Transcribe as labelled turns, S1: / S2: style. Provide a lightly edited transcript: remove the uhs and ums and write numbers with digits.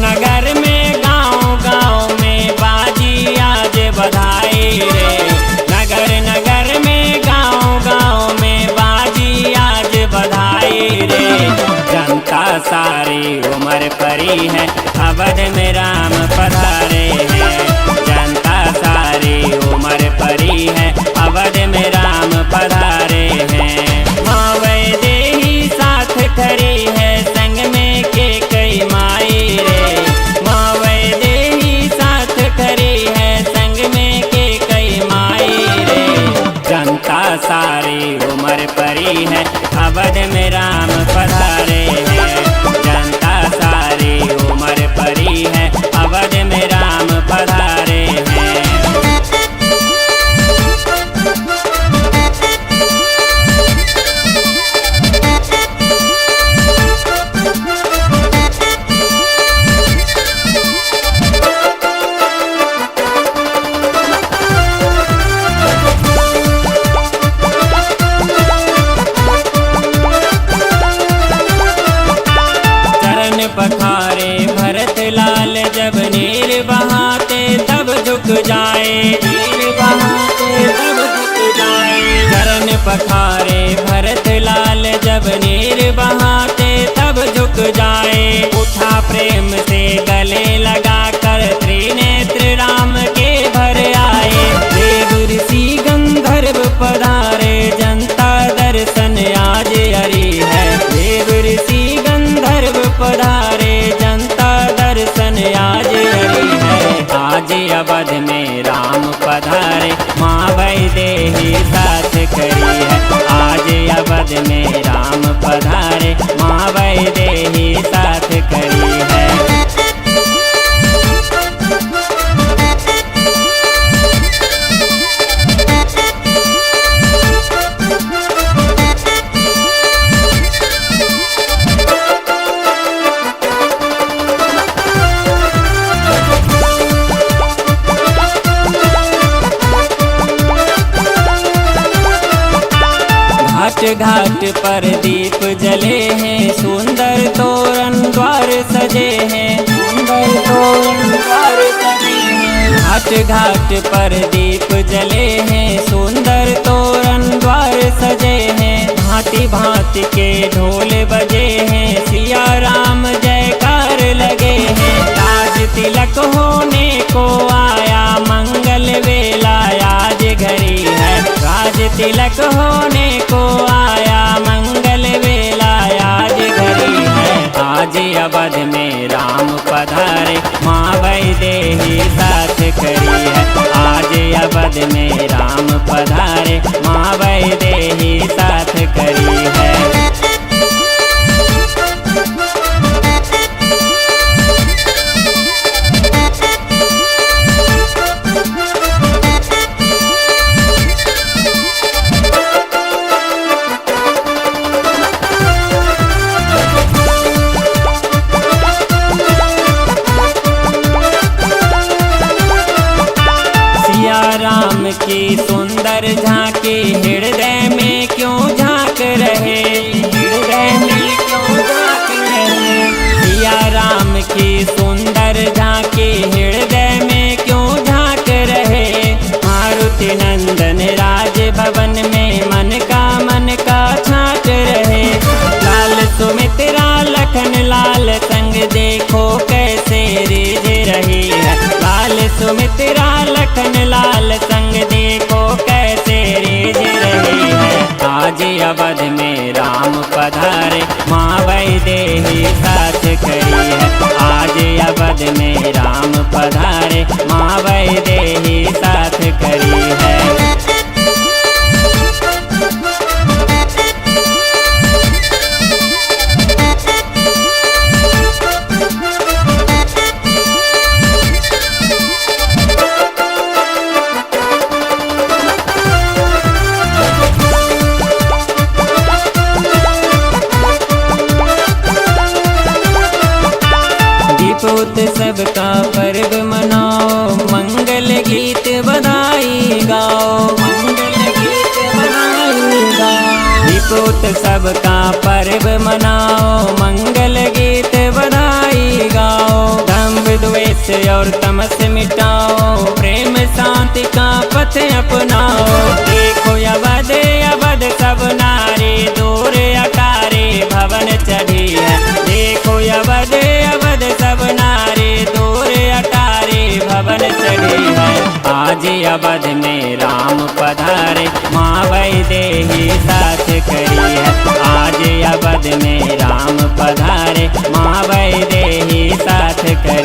S1: नगर में गाँव गाँव में बाजी आज बधाई रे। नगर नगर में गाँव गाँव में बाजी आज बधाई रे। जनता सारी उम्र परी है, अवध में राम पधारे हैं। जनता सारी उम्र परी है, अवध में राम पधारे हैं। माँ वैदेही साथ खड़ी है, संग में के कई माई रे। माँ वैदेही साथ खड़ी है, संग में के कई माई रे। जनता सारी उम्र परी है, अवध में राम पधारे हैं। जनता सारी उम्र परी है, अवध में राम पधारे हैं। पखारे भरत लाल, जब नीर बहाते तब झुक जाए। नीर बहाते तब झुक जाए। चरण पखारे भरत लाल, जब नीर बहाते तब झुक जाए। उठा प्रेम से गले लगा कर त्रिनेत्र राम के भर आए। देव ऋषि गंधर्व पधारे, जनता दर्शन आज हरी है। देव ऋषि गंधर्व पधारे, जनता दर्शन आज हरी है। आज अवध में राम पधारे, माँ वैदेही साथ खड़ी है। आज अवध में राम पधारे, माँ वैदेही साथ खड़ी है। घाट घाट पर दीप जले हैं, सुंदर तोरण द्वार सजे हैं। सुंदर तोरण द्वार सजे हैं। घाट घाट पर दीप जले हैं, सुंदर तोरण द्वार सजे हैं। भांति भांति के ढोल बजे हैं, सिया राम जयकार लगे हैं। राज तिलक होने को आया, मंगल वेला आज घड़ी है। राज तिलक होने को आया, मंगल वेला आज घड़ी है। आज अवध में राम पधारे, माँ वैदेही साथ खड़ी है। आज अवध में राम पधारे, माँ वैदेही साथ खड़ी है। राम की सुंदर झांकी हृदय में क्यों झांक रहे। हृदय में क्यों झांक रहे। सिया राम की सुंदर झांकी हृदय में क्यों झांक रहे। मारुति नंदन राज भवन में मन का छाट रहे। लाल सुमित्रा लखन लाल संग देखो कैसे रिझ रही है। लाल सुमित्रा लखन लाल संग देखो कैसे रिझ रही है। आज अवध में राम पधारे, माँ वैदेही साथ खड़ी है। आज अवध में राम पधारे, माँ वैदेही साथ खड़ी है। उत्सव का पर्व मनाओ, मंगल गीत बधाई गाओ। मंगल गीत बधाई गाओ। दीपोत्सव का पर्व मनाओ, मंगल गीत बधाई गाओ। और तमस मिटाओ, प्रेम शांति का पथ अपनाओ। देखो अवध अवध सब नारी, दूर अटारी भवन चढ़ी है। देखो अवध अवध सब नारी, दूर अटारी भवन चढ़ी है। आज अवध में राम पधारे, माँ वैदेही साथ करी है। आज अवध में राम पधारे, माँ वैदेही साथ करी।